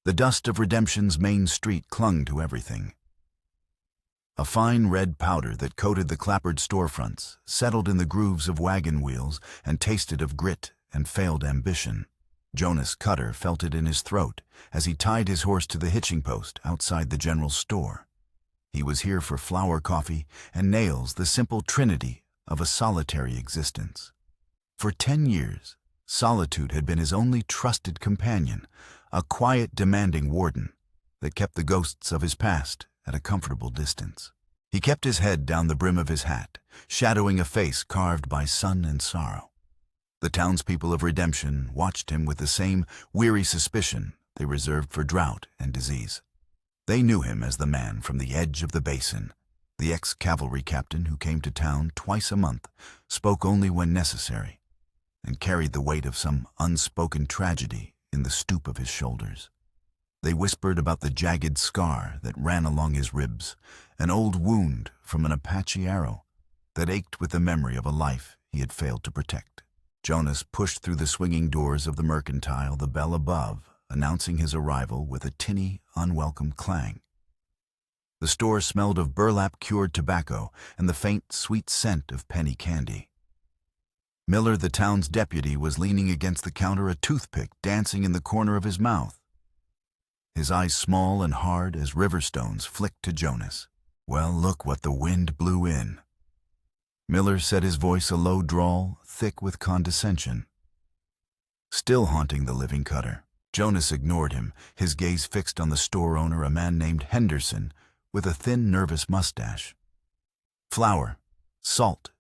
The dust of Redemption's main street clung to everything. A fine red powder that coated the clappered storefronts, settled in the grooves of wagon wheels, and tasted of grit and failed ambition. Jonas Cutter felt it in his throat as he tied his horse to the hitching post outside the general store. He was here for flour coffee and nails, the simple trinity of a solitary existence. For 10 years, solitude had been his only trusted companion, a quiet, demanding warden that kept the ghosts of his past at a comfortable distance. He kept his head down the brim of his hat, shadowing a face carved by sun and sorrow. The townspeople of Redemption watched him with the same weary suspicion they reserved for drought and disease. They knew him as the man from the edge of the basin, the ex-cavalry captain who came to town twice a month, spoke only when necessary, and carried the weight of some unspoken tragedy in the stoop of his shoulders. They whispered about the jagged scar that ran along his ribs, an old wound from an Apache arrow that ached with the memory of a life he had failed to protect. Jonas pushed through the swinging doors of the mercantile, the bell above announcing his arrival with a tinny, unwelcome clang. The store smelled of burlap-cured tobacco and the faint, sweet scent of penny candy. Miller, the town's deputy, was leaning against the counter, a toothpick dancing in the corner of his mouth. His eyes small and hard as river stones flicked to Jonas. "Well, look what the wind blew in." Miller said, his voice a low drawl, thick with condescension. Still haunting the living Cutter, Jonas ignored him, his gaze fixed on the store owner, a man named Henderson, with a thin, nervous mustache. "Flour, salt,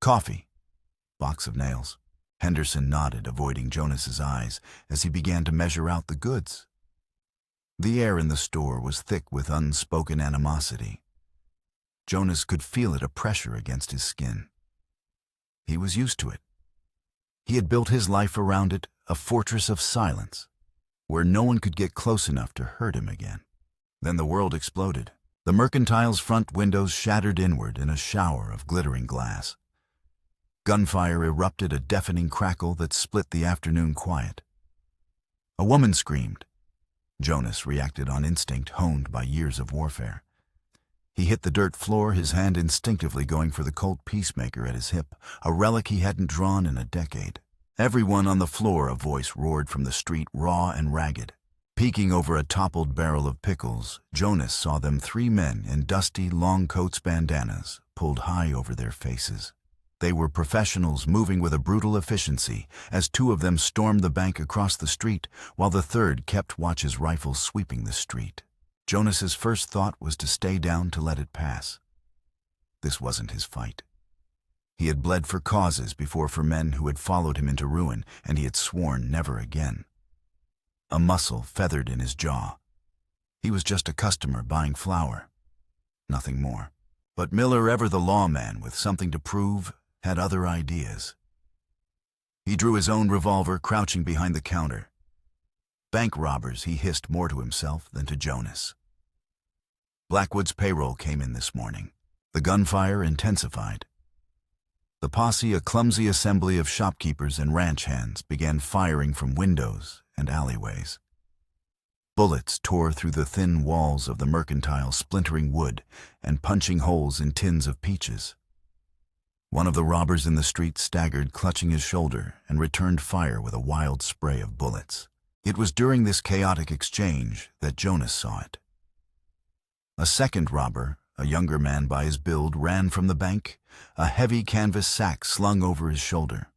coffee, box of nails." Henderson nodded, avoiding Jonas's eyes as he began to measure out the goods. The air in the store was thick with unspoken animosity. Jonas could feel it, a pressure against his skin. He was used to it. He had built his life around it, a fortress of silence, where no one could get close enough to hurt him again. Then the world exploded. The mercantile's front windows shattered inward in a shower of glittering glass. Gunfire erupted, a deafening crackle that split the afternoon quiet. A woman screamed. Jonas reacted on instinct honed by years of warfare. He hit the dirt floor, his hand instinctively going for the Colt Peacemaker at his hip, a relic he hadn't drawn in a decade. "Everyone on the floor," a voice roared from the street, raw and ragged. Peeking over a toppled barrel of pickles, Jonas saw them, 3 men in dusty, long coats, bandanas, pulled high over their faces. They were professionals moving with a brutal efficiency as 2 of them stormed the bank across the street while the third kept watch, his rifle sweeping the street. Jonas's first thought was to stay down, to let it pass. This wasn't his fight. He had bled for causes before, for men who had followed him into ruin, and he had sworn never again. A muscle feathered in his jaw. He was just a customer buying flour, nothing more. But Miller, ever the lawman with something to prove, had other ideas. He drew his own revolver, crouching behind the counter. "Bank robbers," he hissed, more to himself than to Jonas. Blackwood's payroll came in this morning. The gunfire intensified. The posse, a clumsy assembly of shopkeepers and ranch hands, began firing from windows and alleyways. Bullets tore through the thin walls of the mercantile, splintering wood and punching holes in tins of peaches. One of the robbers in the street staggered, clutching his shoulder, and returned fire with a wild spray of bullets. It was during this chaotic exchange that Jonas saw it. A second robber, a younger man by his build, ran from the bank, a heavy canvas sack slung over his shoulder.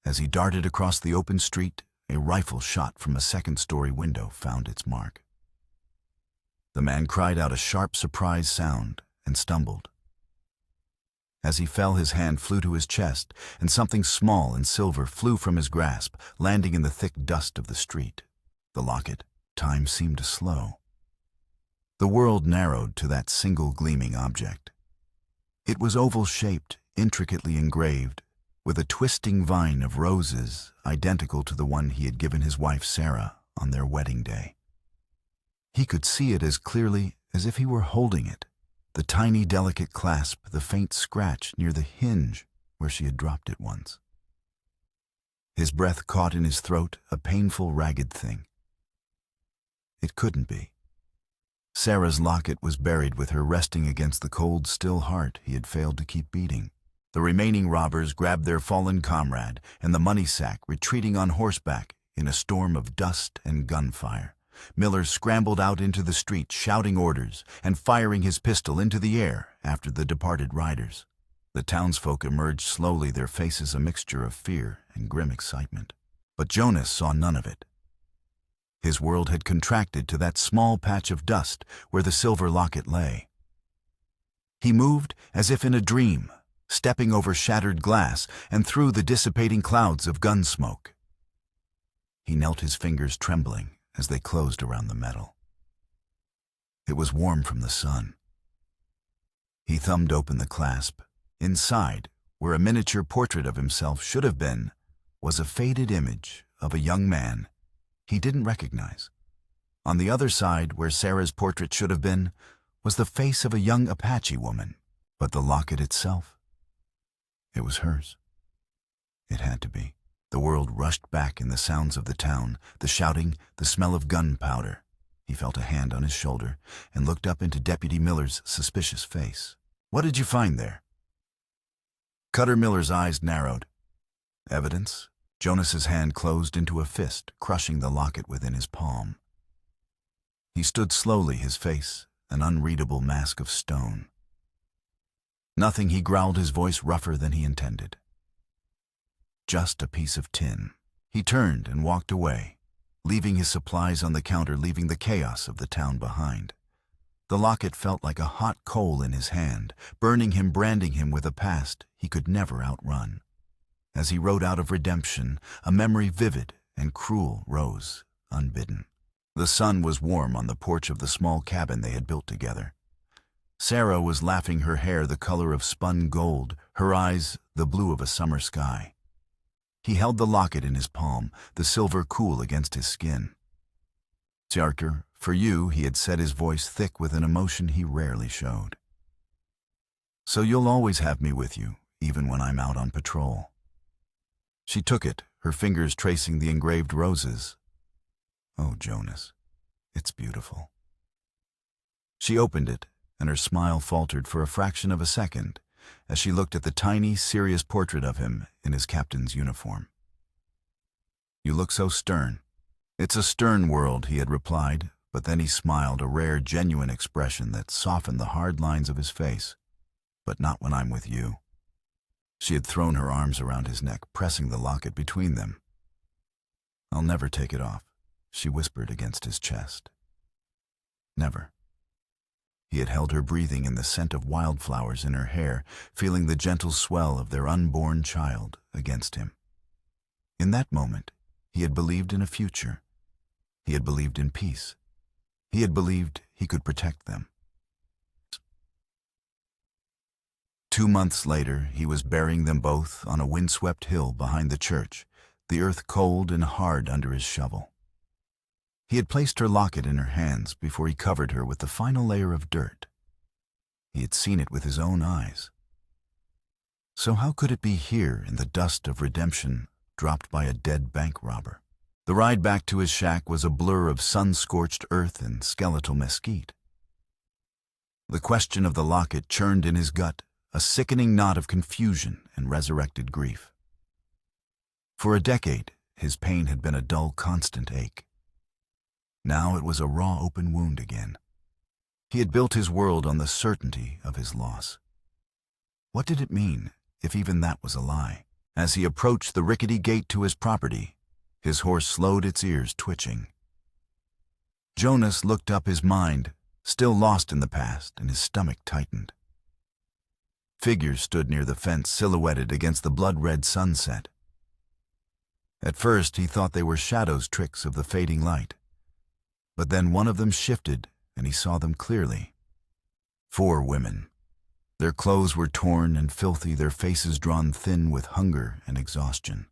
As he darted across the open street, a rifle shot from a second-story window found its mark. The man cried out a sharp, surprised sound and stumbled. As he fell, his hand flew to his chest, and something small and silver flew from his grasp, landing in the thick dust of the street. The locket. Time seemed to slow. The world narrowed to that single gleaming object. It was oval-shaped, intricately engraved, with a twisting vine of roses identical to the one he had given his wife Sarah on their wedding day. He could see it as clearly as if he were holding it. The tiny, delicate clasp, the faint scratch near the hinge where she had dropped it once. His breath caught in his throat, a painful, ragged thing. It couldn't be. Sarah's locket was buried with her resting against the cold, still heart he had failed to keep beating. The remaining robbers grabbed their fallen comrade and the money sack, retreating on horseback in a storm of dust and gunfire. Miller scrambled out into the street, shouting orders and firing his pistol into the air after the departed riders. The townsfolk emerged slowly, their faces a mixture of fear and grim excitement. But Jonas saw none of it. His world had contracted to that small patch of dust where the silver locket lay. He moved as if in a dream, stepping over shattered glass and through the dissipating clouds of gun smoke. He knelt, his fingers trembling as they closed around the metal. It was warm from the sun. He thumbed open the clasp. Inside, where a miniature portrait of himself should have been, was a faded image of a young man he didn't recognize. On the other side, where Sarah's portrait should have been, was the face of a young Apache woman. But the locket itself, it was hers. It had to be. The world rushed back in the sounds of the town, the shouting, the smell of gunpowder. He felt a hand on his shoulder and looked up into Deputy Miller's suspicious face. "What did you find there?" Cutter Miller's eyes narrowed. "Evidence?" Jonas's hand closed into a fist, crushing the locket within his palm. He stood slowly, his face an unreadable mask of stone. "Nothing," he growled, his voice rougher than he intended. "Just a piece of tin." He turned and walked away, leaving his supplies on the counter, leaving the chaos of the town behind. The locket felt like a hot coal in his hand, burning him, branding him with a past he could never outrun. As he rode out of redemption, a memory vivid and cruel rose, unbidden. The sun was warm on the porch of the small cabin they had built together. Sarah was laughing, her hair the color of spun gold, her eyes the blue of a summer sky. He held the locket in his palm, the silver cool against his skin. "Tjarker, for you," he had said, his voice thick with an emotion he rarely showed. "So you'll always have me with you, even when I'm out on patrol." She took it, her fingers tracing the engraved roses. "Oh, Jonas, it's beautiful." She opened it, and her smile faltered for a fraction of a second as she looked at the tiny, serious portrait of him in his captain's uniform. "You look so stern." "It's a stern world," he had replied, but then he smiled, a rare, genuine expression that softened the hard lines of his face. "But not when I'm with you." She had thrown her arms around his neck, pressing the locket between them. "I'll never take it off," she whispered against his chest. "Never." He had held her, breathing in the scent of wildflowers in her hair, feeling the gentle swell of their unborn child against him. In that moment, he had believed in a future. He had believed in peace. He had believed he could protect them. 2 months later, he was burying them both on a windswept hill behind the church, the earth cold and hard under his shovel. He had placed her locket in her hands before he covered her with the final layer of dirt. He had seen it with his own eyes. So how could it be here in the dust of redemption, dropped by a dead bank robber? The ride back to his shack was a blur of sun-scorched earth and skeletal mesquite. The question of the locket churned in his gut, a sickening knot of confusion and resurrected grief. For a decade, his pain had been a dull, constant ache. Now it was a raw, open wound again. He had built his world on the certainty of his loss. What did it mean, if even that was a lie? As he approached the rickety gate to his property, his horse slowed, its ears twitching. Jonas looked up, his mind still lost in the past, and his stomach tightened. Figures stood near the fence, silhouetted against the blood-red sunset. At first he thought they were shadows, tricks of the fading light. But then one of them shifted, and he saw them clearly. 4 women. Their clothes were torn and filthy, their faces drawn thin with hunger and exhaustion.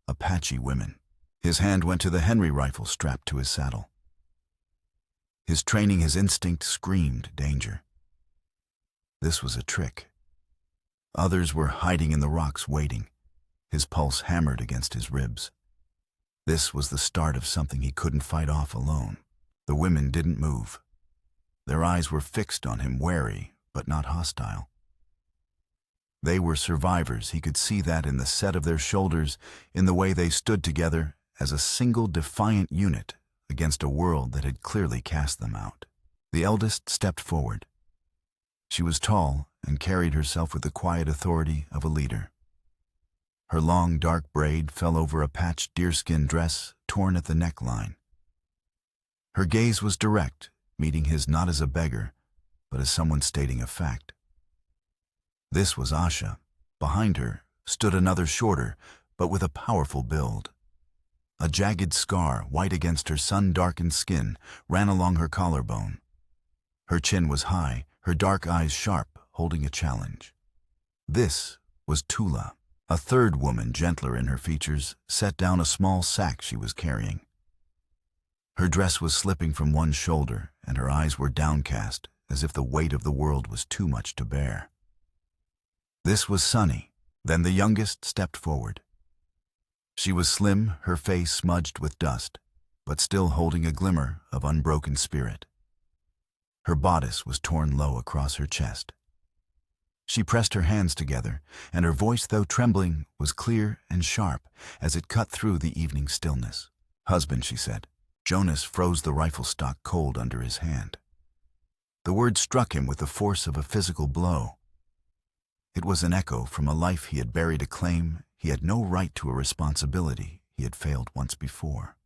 Apache women. His hand went to the Henry rifle strapped to his saddle. His training, his instinct screamed danger. This was a trick. Others were hiding in the rocks, waiting. His pulse hammered against his ribs. This was the start of something he couldn't fight off alone. The women didn't move. Their eyes were fixed on him, wary but not hostile. They were survivors. He could see that in the set of their shoulders, in the way they stood together as a single defiant unit against a world that had clearly cast them out. The eldest stepped forward. She was tall and carried herself with the quiet authority of a leader. Her long, dark braid fell over a patched deerskin dress torn at the neckline. Her gaze was direct, meeting his not as a beggar, but as someone stating a fact. This was Asha. Behind her stood another shorter, but with a powerful build. A jagged scar, white against her sun-darkened skin, ran along her collarbone. Her chin was high, her dark eyes sharp, holding a challenge. This was Tula. A third woman, gentler in her features, set down a small sack she was carrying. Her dress was slipping from one shoulder, and her eyes were downcast, as if the weight of the world was too much to bear. This was Sunny. Then the youngest stepped forward. She was slim, her face smudged with dust, but still holding a glimmer of unbroken spirit. Her bodice was torn low across her chest. She pressed her hands together, and her voice, though trembling, was clear and sharp as it cut through the evening stillness. "Husband," she said. Jonas froze the rifle stock cold under his hand. The word struck him with the force of a physical blow. It was an echo from a life he had buried, a claim he had no right to, a responsibility he had failed once before.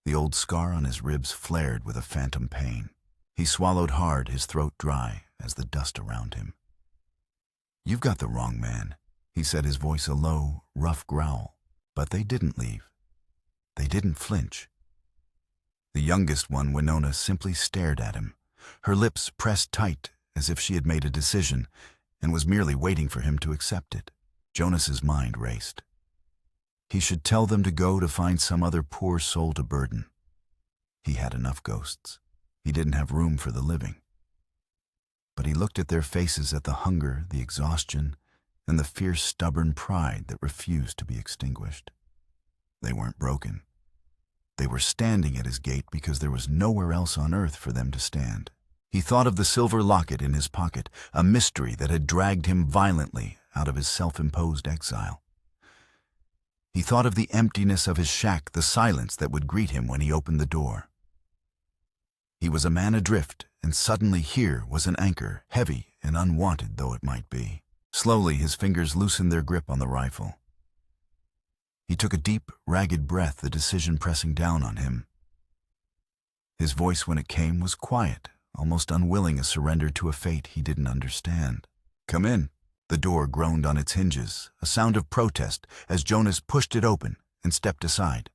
The old scar on his ribs flared with a phantom pain. He swallowed hard, his throat dry as the dust around him. "You've got the wrong man," he said, his voice a low, rough growl. But they didn't leave. They didn't flinch. The youngest one, Winona, simply stared at him, her lips pressed tight as if she had made a decision and was merely waiting for him to accept it. Jonas's mind raced. He should tell them to go to find some other poor soul to burden. He had enough ghosts. He didn't have room for the living. But he looked at their faces, at the hunger, the exhaustion, and the fierce, stubborn pride that refused to be extinguished. They weren't broken. They were standing at his gate because there was nowhere else on earth for them to stand. He thought of the silver locket in his pocket, a mystery that had dragged him violently out of his self-imposed exile. He thought of the emptiness of his shack, the silence that would greet him when he opened the door. He was a man adrift, and suddenly here was an anchor, heavy and unwanted though it might be. Slowly his fingers loosened their grip on the rifle. He took a deep, ragged breath, the decision pressing down on him. His voice, when it came, was quiet, almost unwilling, a surrender to a fate he didn't understand. "Come in." The door groaned on its hinges, a sound of protest as Jonas pushed it open and stepped aside.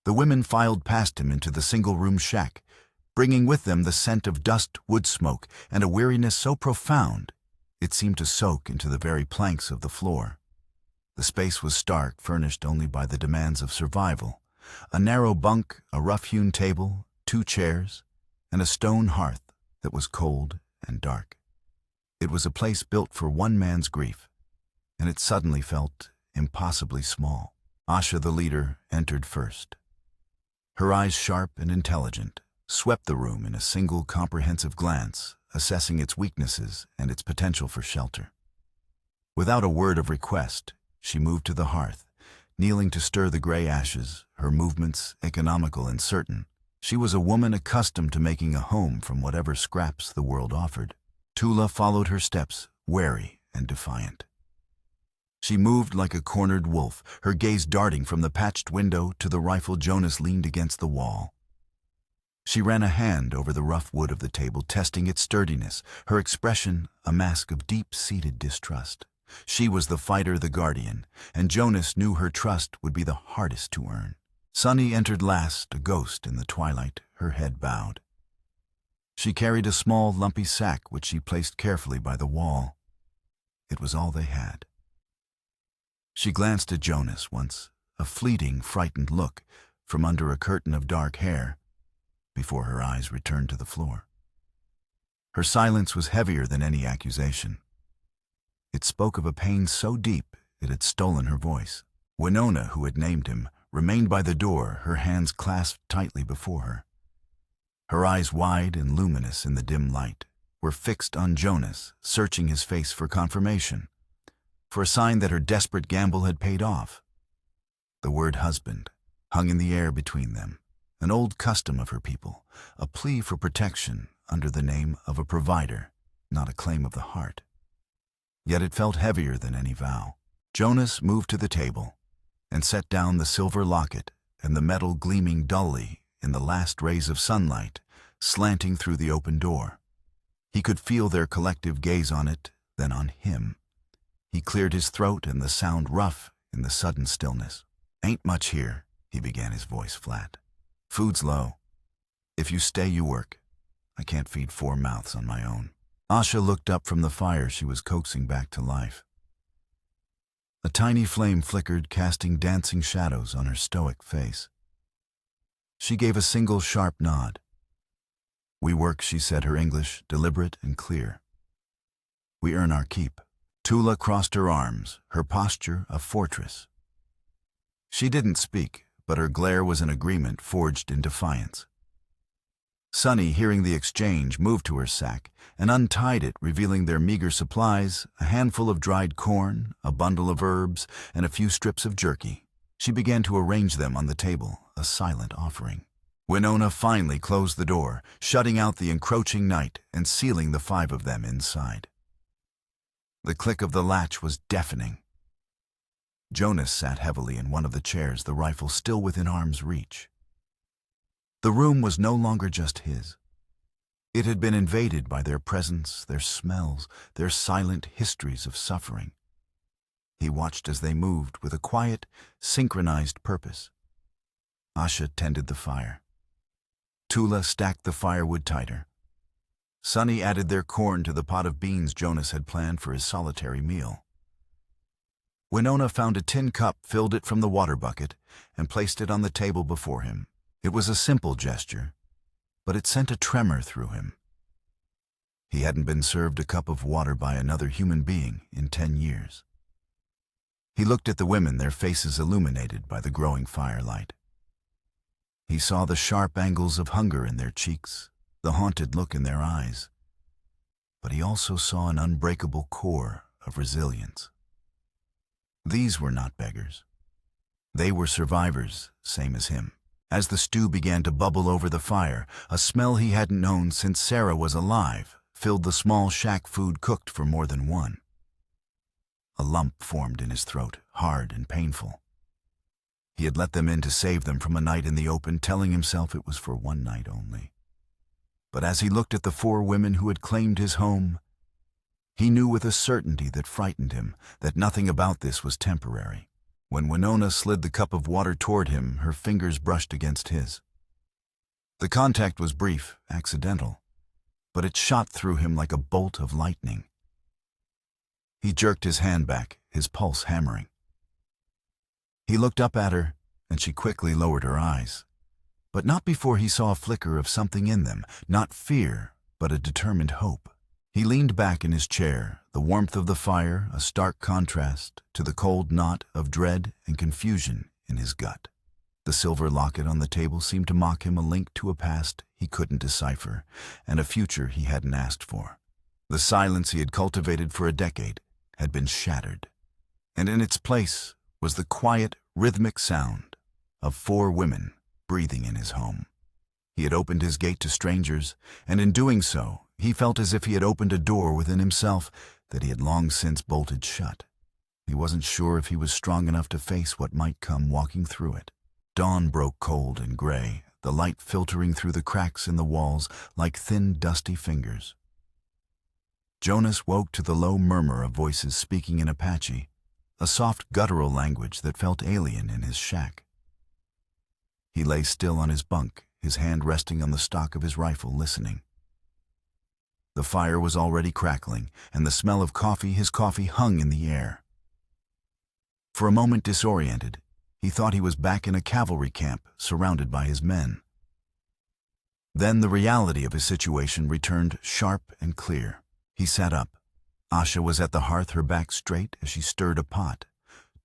The women filed past him into the single-room shack, bringing with them the scent of dust, wood smoke, and a weariness so profound it seemed to soak into the very planks of the floor. The space was stark, furnished only by the demands of survival. A narrow bunk, a rough-hewn table, 2 chairs, and a stone hearth that was cold and dark. It was a place built for one man's grief, and it suddenly felt impossibly small. Asha, the leader, entered first. Her eyes, sharp and intelligent, swept the room in a single comprehensive glance, assessing its weaknesses and its potential for shelter. Without a word of request, she moved to the hearth, kneeling to stir the gray ashes, her movements economical and certain. She was a woman accustomed to making a home from whatever scraps the world offered. Tula followed her steps, wary and defiant. She moved like a cornered wolf, her gaze darting from the patched window to the rifle Jonas leaned against the wall. She ran a hand over the rough wood of the table, testing its sturdiness, her expression a mask of deep-seated distrust. She was the fighter, the guardian, and Jonas knew her trust would be the hardest to earn. Sunny entered last, a ghost in the twilight, her head bowed. She carried a small, lumpy sack which she placed carefully by the wall. It was all they had. She glanced at Jonas once, a fleeting, frightened look from under a curtain of dark hair, before her eyes returned to the floor. Her silence was heavier than any accusation. It spoke of a pain so deep it had stolen her voice. Winona, who had named him, remained by the door, her hands clasped tightly before her. Her eyes, wide and luminous in the dim light, were fixed on Jonas, searching his face for confirmation, for a sign that her desperate gamble had paid off. The word husband hung in the air between them, an old custom of her people, a plea for protection under the name of a provider, not a claim of the heart. Yet it felt heavier than any vow. Jonas moved to the table and set down the silver locket and the metal gleaming dully in the last rays of sunlight slanting through the open door. He could feel their collective gaze on it, then on him. He cleared his throat and the sound rough in the sudden stillness. "Ain't much here," he began, his voice flat. "Food's low. If you stay, you work. I can't feed 4 mouths on my own." Asha looked up from the fire she was coaxing back to life. A tiny flame flickered, casting dancing shadows on her stoic face. She gave a single sharp nod. "We work," she said, her English deliberate and clear. "We earn our keep." Tula crossed her arms, her posture a fortress. She didn't speak, but her glare was an agreement forged in defiance. Sunny, hearing the exchange, moved to her sack and untied it, revealing their meager supplies, a handful of dried corn, a bundle of herbs, and a few strips of jerky. She began to arrange them on the table, a silent offering. Winona finally closed the door, shutting out the encroaching night and sealing the 5 of them inside. The click of the latch was deafening. Jonas sat heavily in one of the chairs, the rifle still within arm's reach. The room was no longer just his. It had been invaded by their presence, their smells, their silent histories of suffering. He watched as they moved with a quiet, synchronized purpose. Asha tended the fire. Tula stacked the firewood tighter. Sunny added their corn to the pot of beans Jonas had planned for his solitary meal. Winona found a tin cup, filled it from the water bucket, and placed it on the table before him. It was a simple gesture, but it sent a tremor through him. He hadn't been served a cup of water by another human being in 10 years. He looked at the women, their faces illuminated by the growing firelight. He saw the sharp angles of hunger in their cheeks, the haunted look in their eyes. But he also saw an unbreakable core of resilience. These were not beggars. They were survivors, same as him. As the stew began to bubble over the fire, a smell he hadn't known since Sarah was alive filled the small shack food cooked for more than one. A lump formed in his throat, hard and painful. He had let them in to save them from a night in the open, telling himself it was for one night only. But as he looked at the 4 women who had claimed his home, he knew with a certainty that frightened him that nothing about this was temporary. When Winona slid the cup of water toward him, her fingers brushed against his. The contact was brief, accidental, but it shot through him like a bolt of lightning. He jerked his hand back, his pulse hammering. He looked up at her, and she quickly lowered her eyes, but not before he saw a flicker of something in them, not fear, but a determined hope. He leaned back in his chair, the warmth of the fire a stark contrast to the cold knot of dread and confusion in his gut. The silver locket on the table seemed to mock him, a link to a past he couldn't decipher and a future he hadn't asked for. The silence he had cultivated for a decade had been shattered, and in its place was the quiet, rhythmic sound of 4 women breathing in his home. He had opened his gate to strangers, and in doing so, he felt as if he had opened a door within himself that he had long since bolted shut. He wasn't sure if he was strong enough to face what might come walking through it. Dawn broke cold and gray, the light filtering through the cracks in the walls like thin, dusty fingers. Jonas woke to the low murmur of voices speaking in Apache, a soft guttural language that felt alien in his shack. He lay still on his bunk, his hand resting on the stock of his rifle, listening. The fire was already crackling, and the smell of his coffee hung in the air. For a moment, disoriented, he thought he was back in a cavalry camp, surrounded by his men. Then the reality of his situation returned sharp and clear. He sat up. Asha was at the hearth, her back straight as she stirred a pot.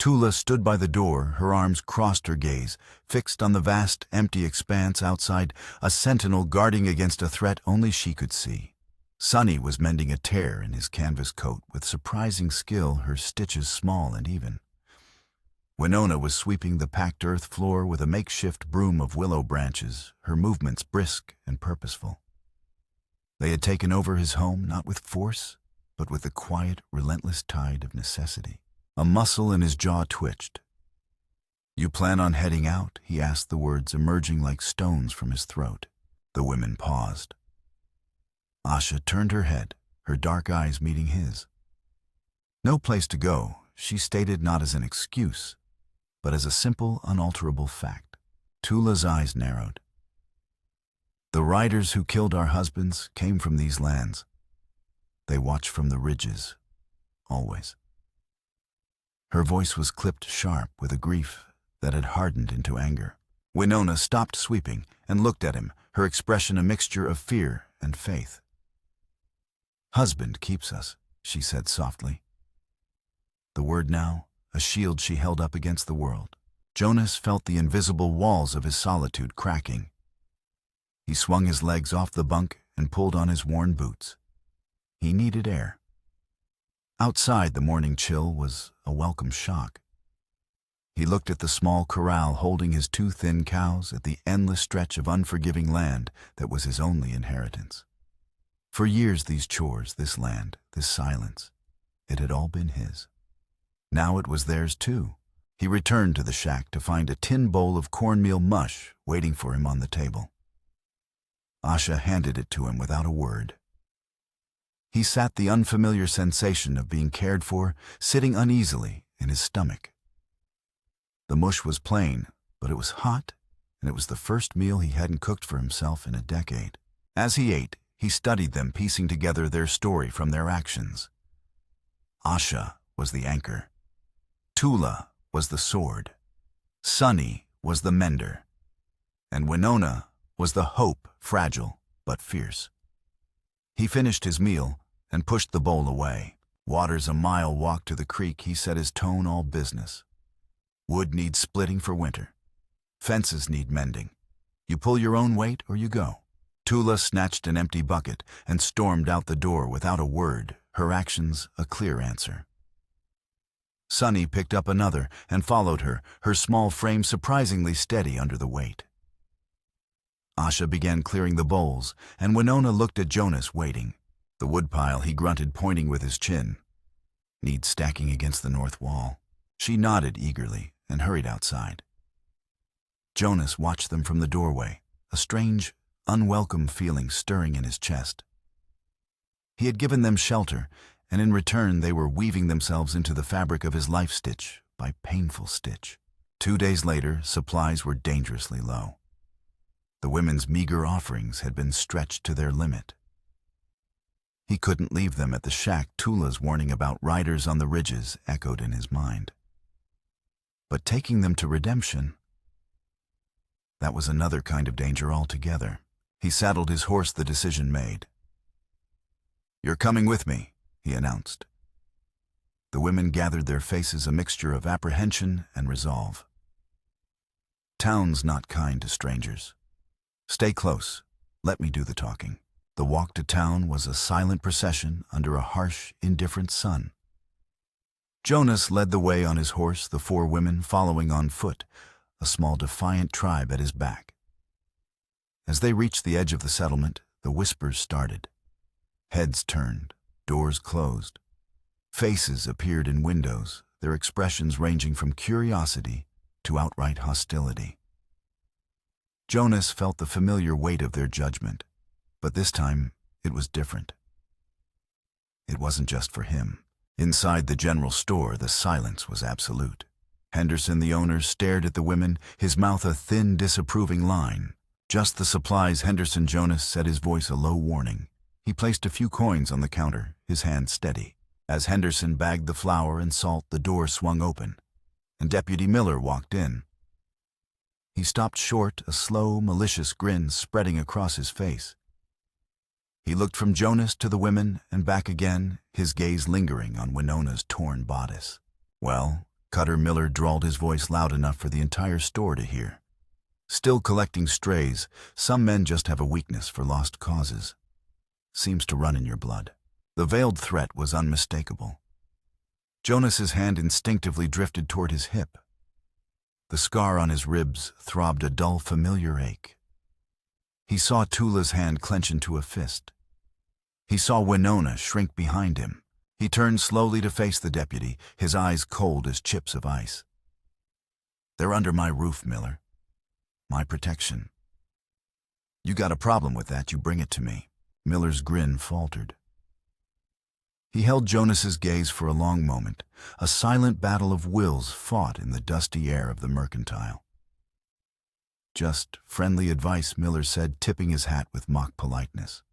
Tula stood by the door, her arms crossed, her gaze fixed on the vast, empty expanse outside, a sentinel guarding against a threat only she could see. Sonny was mending a tear in his canvas coat with surprising skill, her stitches small and even. Winona was sweeping the packed earth floor with a makeshift broom of willow branches, her movements brisk and purposeful. They had taken over his home not with force, but with the quiet, relentless tide of necessity. A muscle in his jaw twitched. "You plan on heading out?" he asked, the words emerging like stones from his throat. The women paused. Asha turned her head, her dark eyes meeting his. "No place to go," she stated, not as an excuse, but as a simple, unalterable fact. Tula's eyes narrowed. "The riders who killed our husbands came from these lands. They watch from the ridges, always." Her voice was clipped sharp with a grief that had hardened into anger. Winona stopped sweeping and looked at him, her expression a mixture of fear and faith. "Husband keeps us," she said softly. The word now, a shield she held up against the world. Jonas felt the invisible walls of his solitude cracking. He swung his legs off the bunk and pulled on his worn boots. He needed air. Outside, the morning chill was a welcome shock. He looked at the small corral holding his two thin cows, at the endless stretch of unforgiving land that was his only inheritance. For years, these chores, this land, this silence, it had all been his. Now it was theirs too. He returned to the shack to find a tin bowl of cornmeal mush waiting for him on the table. Asha handed it to him without a word. He sat, the unfamiliar sensation of being cared for sitting uneasily in his stomach. The mush was plain, but it was hot, and it was the first meal he hadn't cooked for himself in a decade. As he ate, he studied them, piecing together their story from their actions. Asha was the anchor. Tula was the sword. Sonny was the mender. And Winona was the hope, fragile but fierce. He finished his meal and pushed the bowl away. "Water's a mile walk to the creek," he said, his tone all business. "Wood needs splitting for winter. Fences need mending. You pull your own weight or you go." Tula snatched an empty bucket and stormed out the door without a word, her actions a clear answer. Sonny picked up another and followed her, her small frame surprisingly steady under the weight. Asha began clearing the bowls, and Winona looked at Jonas, waiting. The woodpile, he grunted, pointing with his chin. "Needs stacking against the north wall." She nodded eagerly and hurried outside. Jonas watched them from the doorway, a strange, unwelcome feeling stirring in his chest. He had given them shelter, and in return they were weaving themselves into the fabric of his life, stitch by painful stitch. 2 days later, supplies were dangerously low. The women's meager offerings had been stretched to their limit. He couldn't leave them at the shack. Tula's warning about riders on the ridges echoed in his mind. But taking them to redemption, that was another kind of danger altogether. He saddled his horse, the decision made. "You're coming with me," he announced. The women gathered, their faces a mixture of apprehension and resolve. "Town's not kind to strangers. Stay close. Let me do the talking." The walk to town was a silent procession under a harsh, indifferent sun. Jonas led the way on his horse, the 4 women following on foot, a small defiant tribe at his back. As they reached the edge of the settlement, the whispers started. Heads turned, doors closed. Faces appeared in windows, their expressions ranging from curiosity to outright hostility. Jonas felt the familiar weight of their judgment, but this time it was different. It wasn't just for him. Inside the general store, the silence was absolute. Henderson, the owner, stared at the women, his mouth a thin, disapproving line. "Just the supplies, Henderson." Jonas said, his voice a low warning. He placed a few coins on the counter, his hand steady. As Henderson bagged the flour and salt, the door swung open, and Deputy Miller walked in. He stopped short, a slow, malicious grin spreading across his face. He looked from Jonas to the women and back again, his gaze lingering on Winona's torn bodice. "Well," Cutter Miller drawled his voice loud enough for the entire store to hear. "Still collecting strays, some men just have a weakness for lost causes. Seems to run in your blood." The veiled threat was unmistakable. Jonas's hand instinctively drifted toward his hip. The scar on his ribs throbbed a dull, familiar ache. He saw Tula's hand clench into a fist. He saw Winona shrink behind him. He turned slowly to face the deputy, his eyes cold as chips of ice. "They're under my roof, Miller. My protection. You got a problem with that, you bring it to me." Miller's grin faltered. He held Jonas's gaze for a long moment, a silent battle of wills fought in the dusty air of the mercantile. "Just friendly advice," Miller said, tipping his hat with mock politeness.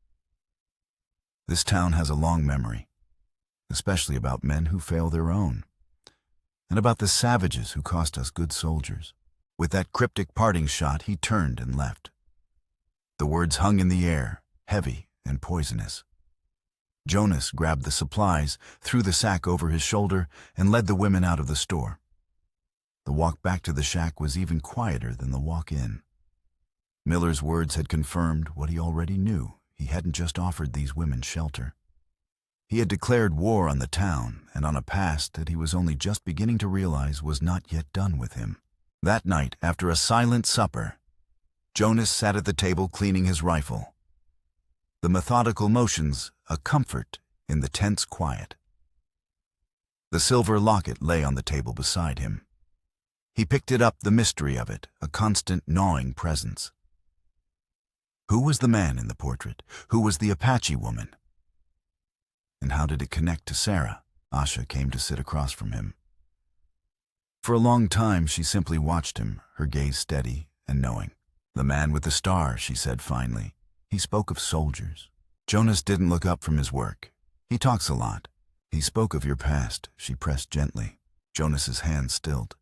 "This town has a long memory, especially about men who fail their own, and about the savages who cost us good soldiers." With that cryptic parting shot, he turned and left. The words hung in the air, heavy and poisonous. Jonas grabbed the supplies, threw the sack over his shoulder, and led the women out of the store. The walk back to the shack was even quieter than the walk in. Miller's words had confirmed what he already knew. He hadn't just offered these women shelter. He had declared war on the town and on a past that he was only just beginning to realize was not yet done with him. That night, after a silent supper, Jonas sat at the table cleaning his rifle. The methodical motions a comfort in the tense quiet. The silver locket lay on the table beside him. He picked it up, the mystery of it, a constant gnawing presence. Who was the man in the portrait? Who was the Apache woman? And how did it connect to Sarah? Asha came to sit across from him. For a long time she simply watched him, her gaze steady and knowing. "The man with the star," she said finally. "He spoke of soldiers." Jonas didn't look up from his work. "He talks a lot." "He spoke of your past," she pressed gently. Jonas's hand stilled.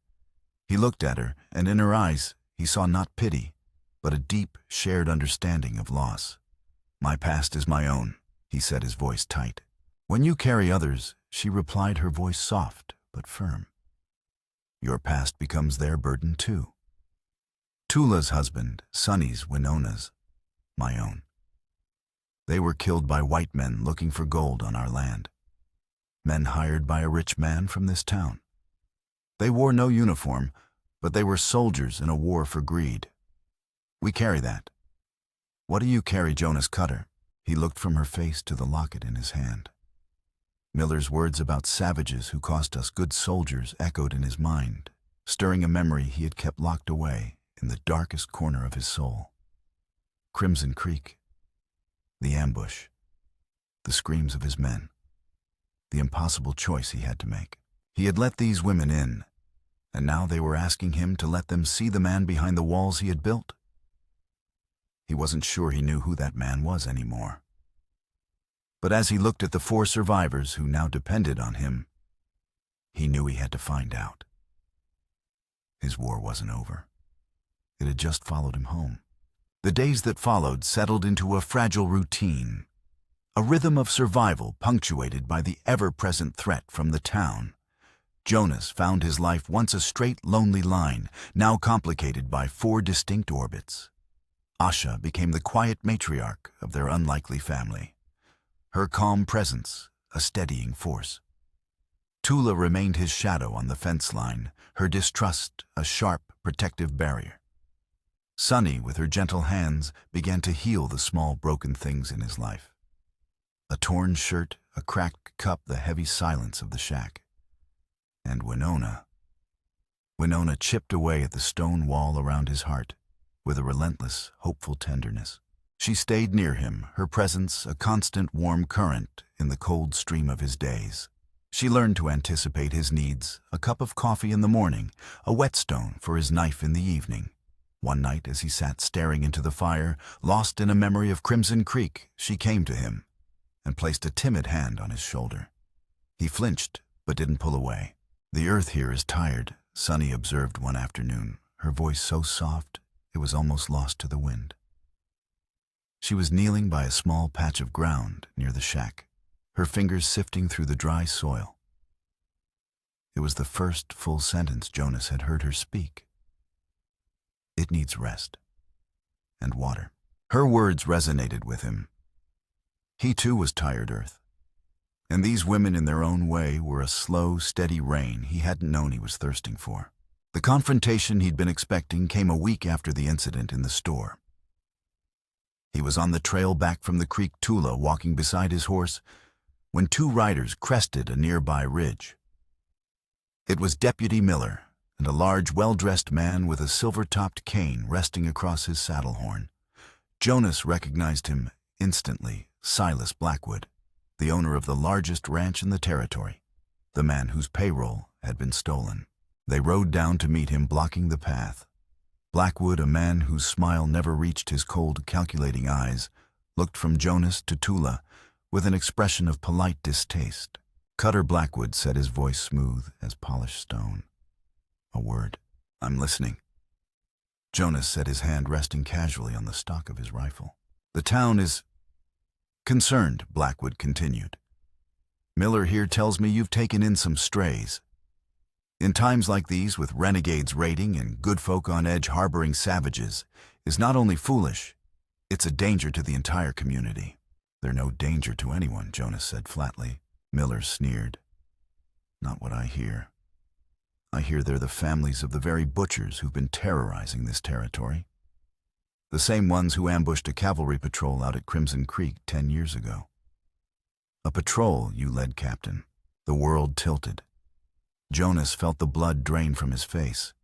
He looked at her, and in her eyes he saw not pity, but a deep, shared understanding of loss. "My past is my own," he said, his voice tight. "When you carry others," she replied, her voice soft but firm, "your past becomes their burden too. Tula's husband, Sonny's, Winona's, my own. They were killed by white men looking for gold on our land. Men hired by a rich man from this town. They wore no uniform, but they were soldiers in a war for greed. We carry that. What do you carry, Jonas Cutter?" He looked from her face to the locket in his hand. Miller's words about savages who cost us good soldiers echoed in his mind, stirring a memory he had kept locked away in the darkest corner of his soul. Crimson Creek, the ambush, the screams of his men, the impossible choice he had to make. He had let these women in, and now they were asking him to let them see the man behind the walls he had built. He wasn't sure he knew who that man was anymore. But as he looked at the 4 survivors who now depended on him, he knew he had to find out. His war wasn't over. It had just followed him home. The days that followed settled into a fragile routine, a rhythm of survival punctuated by the ever-present threat from the town. Jonas found his life once a straight, lonely line, now complicated by 4 distinct orbits. Asha became the quiet matriarch of their unlikely family, her calm presence a steadying force. Tula remained his shadow on the fence line, her distrust a sharp, protective barrier. Sunny, with her gentle hands, began to heal the small, broken things in his life. A torn shirt, a cracked cup, the heavy silence of the shack. And Winona chipped away at the stone wall around his heart with a relentless, hopeful tenderness. She stayed near him, her presence a constant warm current in the cold stream of his days. She learned to anticipate his needs, a cup of coffee in the morning, a whetstone for his knife in the evening. One night, as he sat staring into the fire, lost in a memory of Crimson Creek, she came to him and placed a timid hand on his shoulder. He flinched, but didn't pull away. "The earth here is tired," Sunny observed one afternoon, her voice so soft it was almost lost to the wind. She was kneeling by a small patch of ground near the shack, her fingers sifting through the dry soil. It was the first full sentence Jonas had heard her speak. It needs rest and water. Her words resonated with him. He too was tired earth. And these women in their own way were a slow, steady rain he hadn't known he was thirsting for. The confrontation he'd been expecting came a week after the incident in the store. He was on the trail back from the creek Tula, walking beside his horse, when two riders crested a nearby ridge. It was Deputy Miller and a large, well-dressed man with a silver-topped cane resting across his saddle horn. Jonas recognized him instantly, Silas Blackwood, the owner of the largest ranch in the territory, the man whose payroll had been stolen. They rode down to meet him, blocking the path. Blackwood, a man whose smile never reached his cold, calculating eyes, looked from Jonas to Tula with an expression of polite distaste. Cutter Blackwood said, his voice smooth as polished stone. A word. I'm listening. Jonas said, his hand resting casually on the stock of his rifle. The town is concerned, Blackwood continued. Miller here tells me you've taken in some strays. In times like these, with renegades raiding and good folk on edge harboring savages, is not only foolish, it's a danger to the entire community. They're no danger to anyone, Jonas said flatly. Miller sneered. Not what I hear. I hear they're the families of the very butchers who've been terrorizing this territory. The same ones who ambushed a cavalry patrol out at Crimson Creek 10 years ago. A patrol you led, Captain. The world tilted. Jonas felt the blood drain from his face.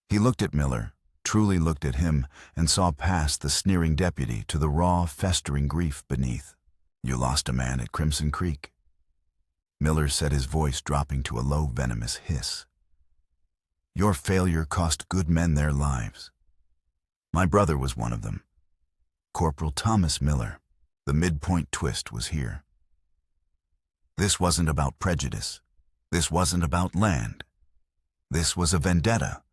He looked at Miller, truly looked at him, and saw past the sneering deputy to the raw, festering grief beneath. You lost a man at Crimson Creek. Miller said, his voice dropping to a low, venomous hiss. Your failure cost good men their lives. My brother was one of them. Corporal Thomas Miller. The midpoint twist was here. This wasn't about prejudice. This wasn't about land. This was a vendetta.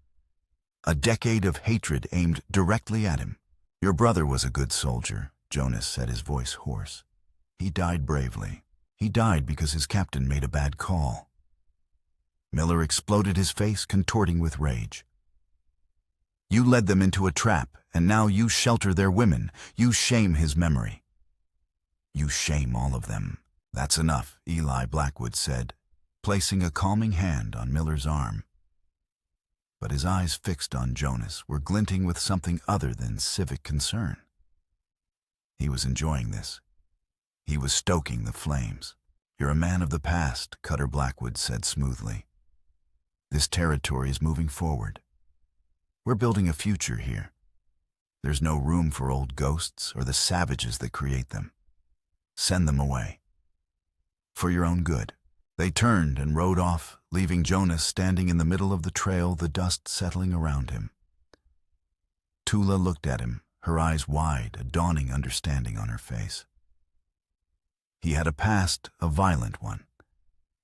A decade of hatred aimed directly at him. Your brother was a good soldier, Jonas said, his voice hoarse. He died bravely. He died because his captain made a bad call. Miller exploded, his face contorting with rage. You led them into a trap, and now you shelter their women. You shame his memory. You shame all of them. That's enough, Eli Blackwood said, placing a calming hand on Miller's arm. But his eyes, fixed on Jonas, were glinting with something other than civic concern. He was enjoying this. He was stoking the flames. You're a man of the past, Cutter Blackwood said smoothly. This territory is moving forward. We're building a future here. There's no room for old ghosts or the savages that create them. Send them away. For your own good. They turned and rode off, leaving Jonas standing in the middle of the trail, the dust settling around him. Tula looked at him, her eyes wide, a dawning understanding on her face. He had a past, a violent one,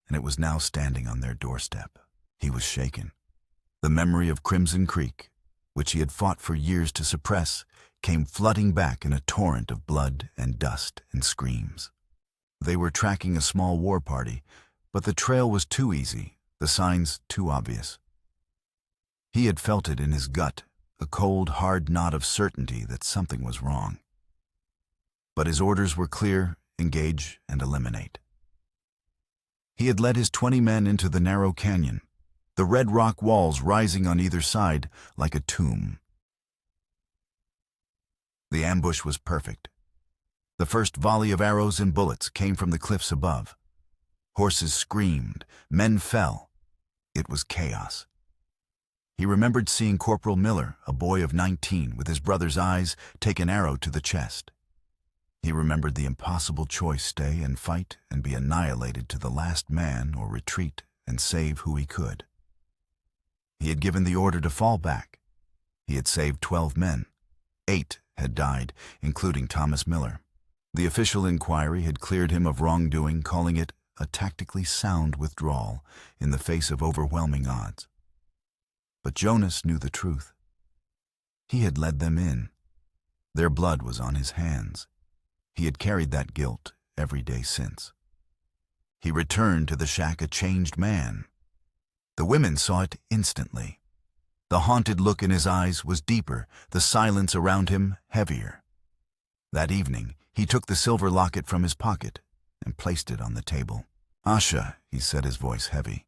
and it was now standing on their doorstep. He was shaken. The memory of Crimson Creek, which he had fought for years to suppress, came flooding back in a torrent of blood and dust and screams. They were tracking a small war party, but the trail was too easy, the signs too obvious. He had felt it in his gut, a cold, hard knot of certainty that something was wrong. But his orders were clear: engage and eliminate. He had led his 20 men into the narrow canyon, the red rock walls rising on either side like a tomb. The ambush was perfect. The first volley of arrows and bullets came from the cliffs above. Horses screamed, men fell. It was chaos. He remembered seeing Corporal Miller, a boy of 19, with his brother's eyes, take an arrow to the chest. He remembered the impossible choice: stay and fight and be annihilated to the last man, or retreat and save who he could. He had given the order to fall back. He had saved 12 men. 8 had died, including Thomas Miller. The official inquiry had cleared him of wrongdoing, calling it a tactically sound withdrawal in the face of overwhelming odds. But Jonas knew the truth. He had led them in. Their blood was on his hands. He had carried that guilt every day since. He returned to the shack a changed man. The women saw it instantly. The haunted look in his eyes was deeper, the silence around him heavier. That evening, he took the silver locket from his pocket and placed it on the table. "Asha," he said, his voice heavy,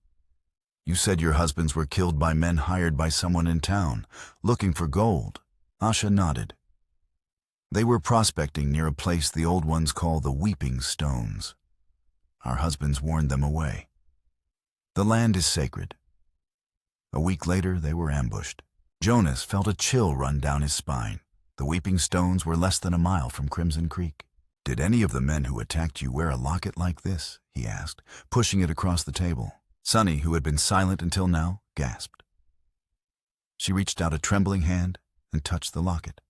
"you said your husbands were killed by men hired by someone in town, looking for gold." Asha nodded. "They were prospecting near a place the old ones call the Weeping Stones. Our husbands warned them away. The land is sacred." A week later, they were ambushed. Jonas felt a chill run down his spine. The Weeping Stones were less than a mile from Crimson Creek. "Did any of the men who attacked you wear a locket like this?" he asked, pushing it across the table. Sunny, who had been silent until now, gasped. She reached out a trembling hand and touched the locket.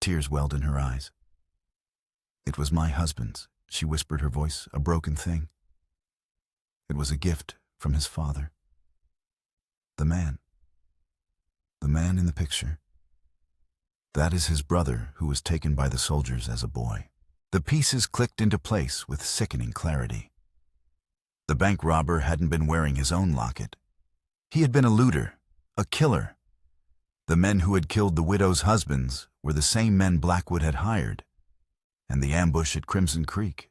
Tears welled in her eyes. "It was my husband's," she whispered, her voice a broken thing. "It was a gift from his father. The man in the picture. That is his brother who was taken by the soldiers as a boy." The pieces clicked into place with sickening clarity. The bank robber hadn't been wearing his own locket. He had been a looter, a killer. The men who had killed the widow's husbands were the same men Blackwood had hired, and the ambush at Crimson Creek.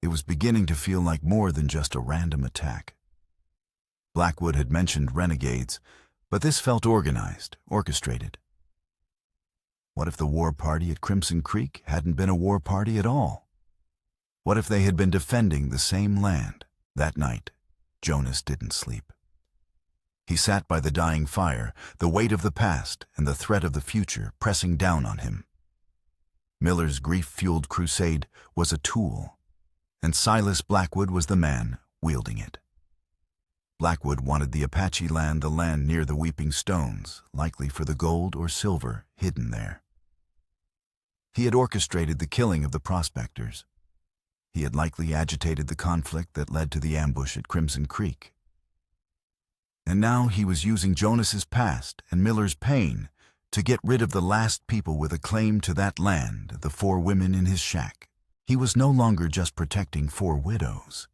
It was beginning to feel like more than just a random attack. Blackwood had mentioned renegades, but this felt organized, orchestrated. What if the war party at Crimson Creek hadn't been a war party at all? What if they had been defending the same land? That night, Jonas didn't sleep. He sat by the dying fire, the weight of the past and the threat of the future pressing down on him. Miller's grief-fueled crusade was a tool, and Silas Blackwood was the man wielding it. Blackwood wanted the Apache land, the land near the Weeping Stones, likely for the gold or silver hidden there. He had orchestrated the killing of the prospectors. He had likely agitated the conflict that led to the ambush at Crimson Creek. And now he was using Jonas's past and Miller's pain to get rid of the last people with a claim to that land, the 4 women in his shack. He was no longer just protecting 4 widows.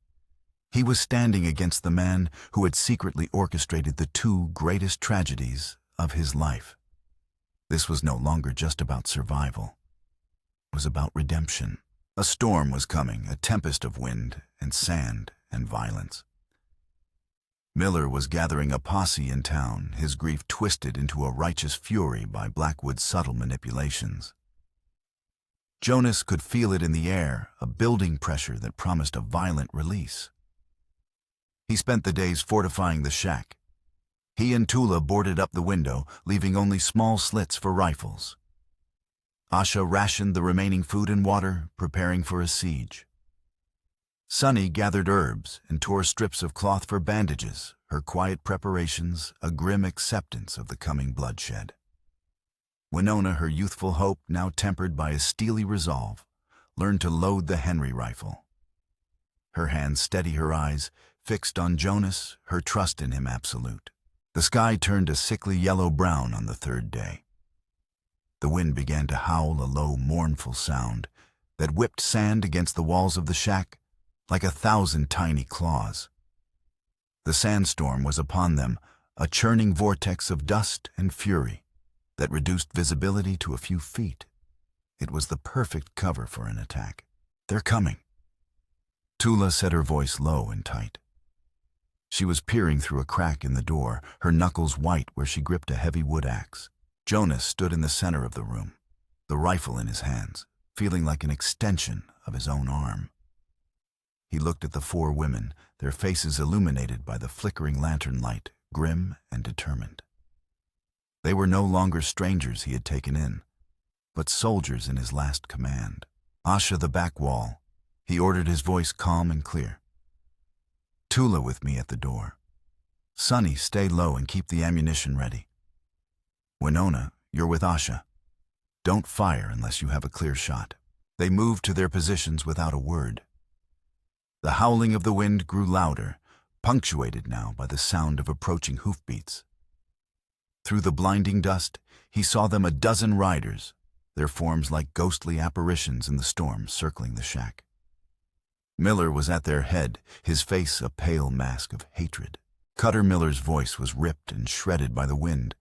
He was standing against the man who had secretly orchestrated the 2 greatest tragedies of his life. This was no longer just about survival. It was about redemption. A storm was coming, a tempest of wind and sand and violence. Miller was gathering a posse in town, his grief twisted into a righteous fury by Blackwood's subtle manipulations. Jonas could feel it in the air, a building pressure that promised a violent release. He spent the days fortifying the shack. He and Tula boarded up the window, leaving only small slits for rifles. Asha rationed the remaining food and water, preparing for a siege. Sunny gathered herbs and tore strips of cloth for bandages, her quiet preparations a grim acceptance of the coming bloodshed. Winona, her youthful hope now tempered by a steely resolve, learned to load the Henry rifle. Her hands steady, her eyes fixed on Jonas, her trust in him absolute. The sky turned a sickly yellow-brown on the 3rd day. The wind began to howl, a low, mournful sound that whipped sand against the walls of the shack like 1,000 tiny claws. The sandstorm was upon them, a churning vortex of dust and fury that reduced visibility to a few feet. It was the perfect cover for an attack. "They're coming." Tula said, her voice low and tight. She was peering through a crack in the door, her knuckles white where she gripped a heavy wood axe. Jonas stood in the center of the room, the rifle in his hands, feeling like an extension of his own arm. He looked at the 4 women, their faces illuminated by the flickering lantern light, grim and determined. They were no longer strangers he had taken in, but soldiers in his last command. "Asha, the back wall," he ordered, his voice calm and clear. "Tula with me at the door. Sunny, stay low and keep the ammunition ready. Winona, you're with Asha. Don't fire unless you have a clear shot." They moved to their positions without a word. The howling of the wind grew louder, punctuated now by the sound of approaching hoofbeats. Through the blinding dust, he saw them, a dozen riders, their forms like ghostly apparitions in the storm circling the shack. Miller was at their head, his face a pale mask of hatred. Cutter Miller's voice was ripped and shredded by the wind,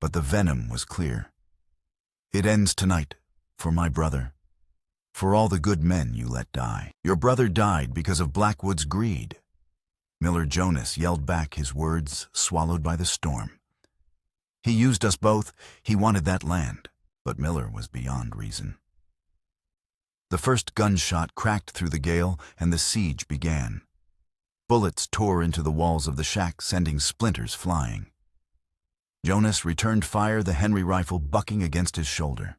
but the venom was clear. "It ends tonight, for my brother, for all the good men you let die. Your brother died because of Blackwood's greed." Miller Jonas yelled back, his words swallowed by the storm. "He used us both, he wanted that land." But Miller was beyond reason. The first gunshot cracked through the gale, and the siege began. Bullets tore into the walls of the shack, sending splinters flying. Jonas returned fire, the Henry rifle bucking against his shoulder.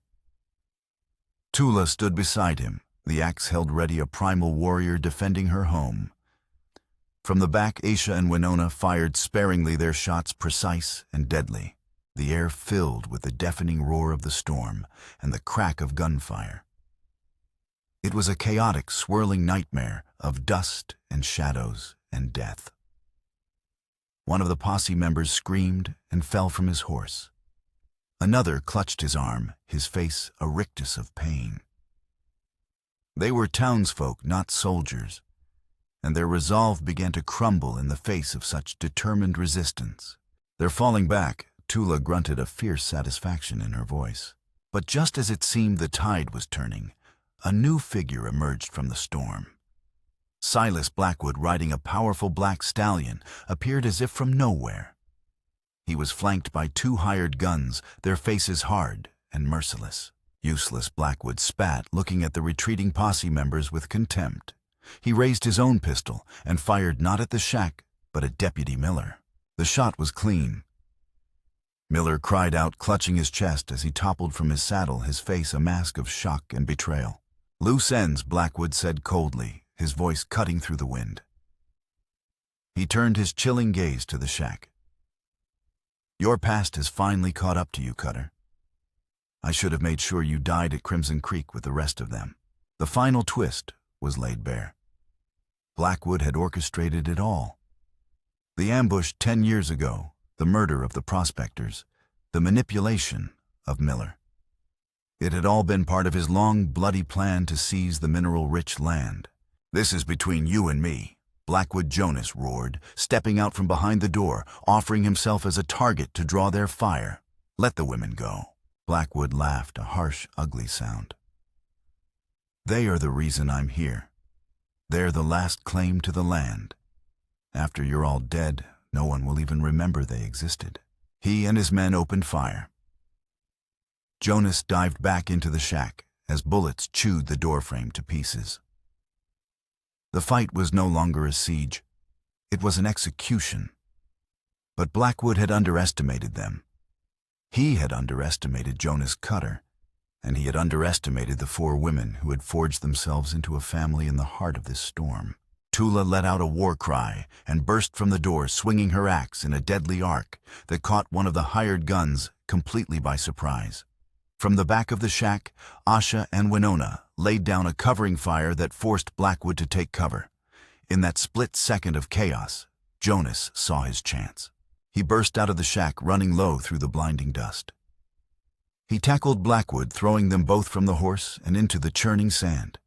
Tula stood beside him, the axe held ready, a primal warrior defending her home. From the back, Aisha and Winona fired sparingly, their shots precise and deadly. The air filled with the deafening roar of the storm and the crack of gunfire. It was a chaotic, swirling nightmare of dust and shadows and death. One of the posse members screamed and fell from his horse. Another clutched his arm, his face a rictus of pain. They were townsfolk, not soldiers, and their resolve began to crumble in the face of such determined resistance. Their falling back, Tula grunted, a fierce satisfaction in her voice. But just as it seemed the tide was turning, a new figure emerged from the storm. Silas Blackwood, riding a powerful black stallion, appeared as if from nowhere. He was flanked by 2 hired guns, their faces hard and merciless. Useless Blackwood spat, looking at the retreating posse members with contempt. He raised his own pistol and fired not at the shack, but at Deputy Miller. The shot was clean. Miller cried out, clutching his chest as he toppled from his saddle, his face a mask of shock and betrayal. "Loose ends," Blackwood said coldly, his voice cutting through the wind. He turned his chilling gaze to the shack. "Your past has finally caught up to you, Cutter. I should have made sure you died at Crimson Creek with the rest of them." The final twist was laid bare. Blackwood had orchestrated it all. The ambush 10 years ago, the murder of the prospectors, the manipulation of Miller. It had all been part of his long, bloody plan to seize the mineral-rich land. "This is between you and me," Blackwood Jonas roared, stepping out from behind the door, offering himself as a target to draw their fire. "Let the women go." Blackwood laughed, a harsh, ugly sound. "They are the reason I'm here. They're the last claim to the land. After you're all dead, no one will even remember they existed." He and his men opened fire. Jonas dived back into the shack as bullets chewed the doorframe to pieces. The fight was no longer a siege. It was an execution. But Blackwood had underestimated them. He had underestimated Jonas Cutter, and he had underestimated the 4 women who had forged themselves into a family in the heart of this storm. Tula let out a war cry and burst from the door, swinging her axe in a deadly arc that caught one of the hired guns completely by surprise. From the back of the shack, Asha and Winona laid down a covering fire that forced Blackwood to take cover. In that split second of chaos, Jonas saw his chance. He burst out of the shack, running low through the blinding dust. He tackled Blackwood, throwing them both from the horse and into the churning sand.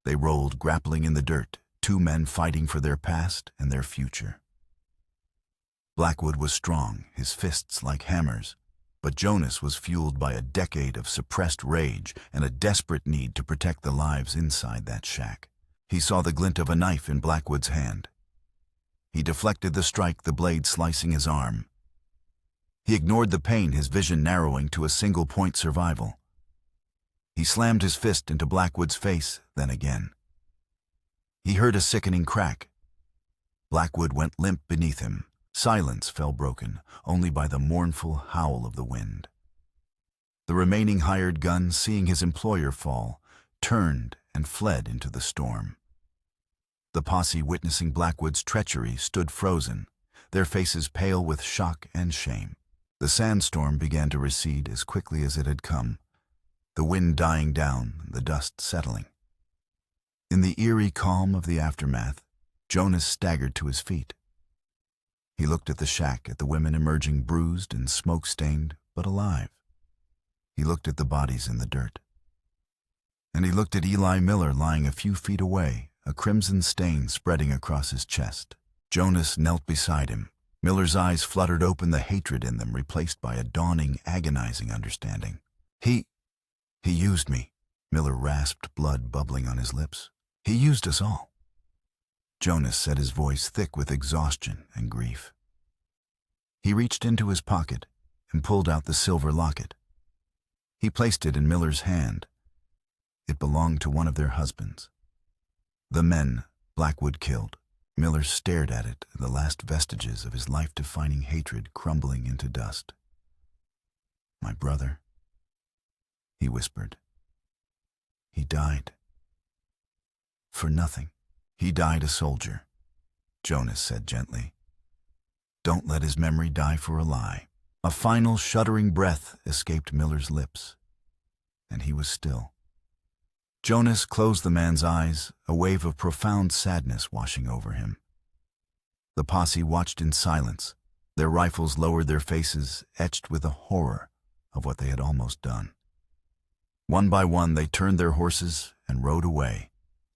They rolled, grappling in the dirt, 2 men fighting for their past and their future. Blackwood was strong, his fists like hammers, but Jonas was fueled by a decade of suppressed rage and a desperate need to protect the lives inside that shack. He saw the glint of a knife in Blackwood's hand. He deflected the strike, the blade slicing his arm. He ignored the pain, his vision narrowing to a single-point survival. He slammed his fist into Blackwood's face, then again. He heard a sickening crack. Blackwood went limp beneath him. Silence fell, broken only by the mournful howl of the wind. The remaining hired gun, seeing his employer fall, turned and fled into the storm. The posse, witnessing Blackwood's treachery, stood frozen, their faces pale with shock and shame. The sandstorm began to recede as quickly as it had come, the wind dying down, the dust settling. In the eerie calm of the aftermath, Jonas staggered to his feet. He looked at the shack, at the women emerging bruised and smoke-stained, but alive. He looked at the bodies in the dirt. And he looked at Eli Miller lying a few feet away, a crimson stain spreading across his chest. Jonas knelt beside him. Miller's eyes fluttered open, the hatred in them replaced by a dawning, agonizing understanding. He used me, Miller rasped, blood bubbling on his lips. He used us all. Jonas said, his voice thick with exhaustion and grief. He reached into his pocket and pulled out the silver locket. He placed it in Miller's hand. It belonged to one of their husbands. The men Blackwood killed. Miller stared at it, the last vestiges of his life-defining hatred crumbling into dust. My brother, he whispered. He died. For nothing. He died a soldier, Jonas said gently. Don't let his memory die for a lie. A final shuddering breath escaped Miller's lips, and he was still. Jonas closed the man's eyes, a wave of profound sadness washing over him. The posse watched in silence, their rifles lowered, their faces etched with the horror of what they had almost done. One by one they turned their horses and rode away,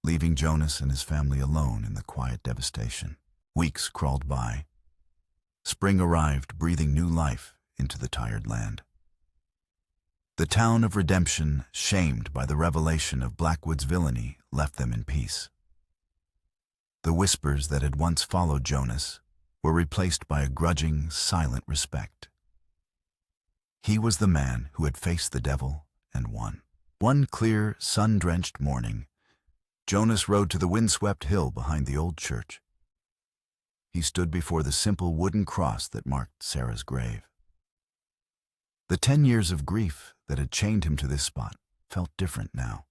leaving Jonas and his family alone in the quiet devastation. Weeks crawled by. Spring arrived, breathing new life into the tired land. The town of Redemption, shamed by the revelation of Blackwood's villainy, left them in peace. The whispers that had once followed Jonas were replaced by a grudging, silent respect. He was the man who had faced the devil and won. One clear, sun-drenched morning, Jonas rode to the windswept hill behind the old church. He stood before the simple wooden cross that marked Sarah's grave. The 10 years of grief that had chained him to this spot felt different now.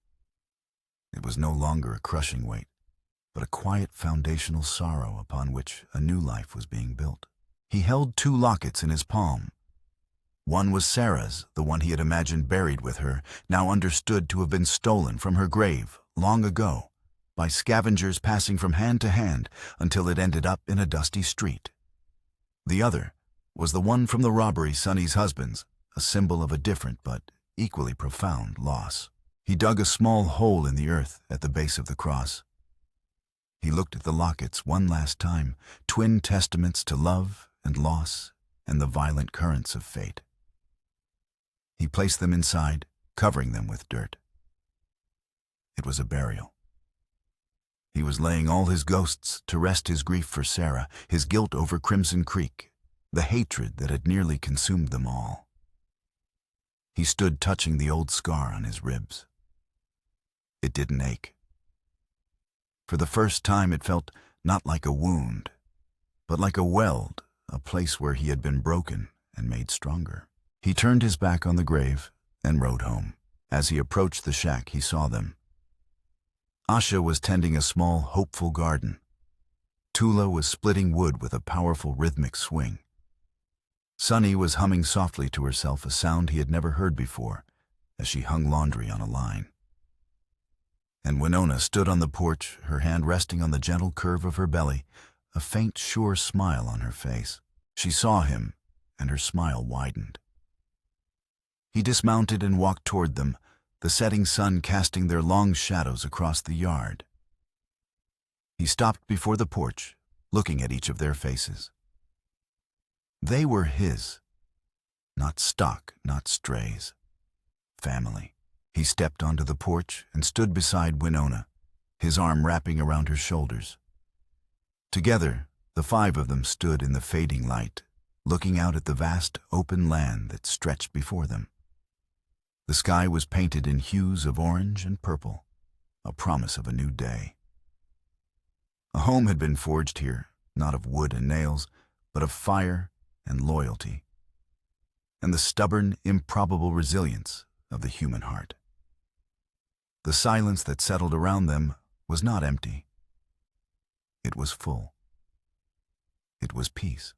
It was no longer a crushing weight, but a quiet foundational sorrow upon which a new life was being built. He held 2 lockets in his palm. One was Sarah's, the one he had imagined buried with her, now understood to have been stolen from her grave long ago by scavengers passing from hand to hand until it ended up in a dusty street. The other was the one from the robbery, Sonny's husband's, a symbol of a different but equally profound loss. He dug a small hole in the earth at the base of the cross. He looked at the lockets one last time, twin testaments to love and loss and the violent currents of fate. He placed them inside, covering them with dirt. It was a burial. He was laying all his ghosts to rest, his grief for Sarah, his guilt over Crimson Creek, the hatred that had nearly consumed them all. He stood touching the old scar on his ribs. It didn't ache. For the first time it felt not like a wound, but like a weld, a place where he had been broken and made stronger. He turned his back on the grave and rode home. As he approached the shack, he saw them. Asha was tending a small, hopeful garden. Tula was splitting wood with a powerful rhythmic swing. Sunny was humming softly to herself, a sound he had never heard before, as she hung laundry on a line. And Winona stood on the porch, her hand resting on the gentle curve of her belly, a faint, sure smile on her face. She saw him, and her smile widened. He dismounted and walked toward them, the setting sun casting their long shadows across the yard. He stopped before the porch, looking at each of their faces. They were his, not stock, not strays. Family. He stepped onto the porch and stood beside Winona, his arm wrapping around her shoulders. Together, the 5 of them stood in the fading light, looking out at the vast open land that stretched before them. The sky was painted in hues of orange and purple, a promise of a new day. A home had been forged here, not of wood and nails, but of fire and loyalty, and the stubborn, improbable resilience of the human heart. The silence that settled around them was not empty. It was full. It was peace.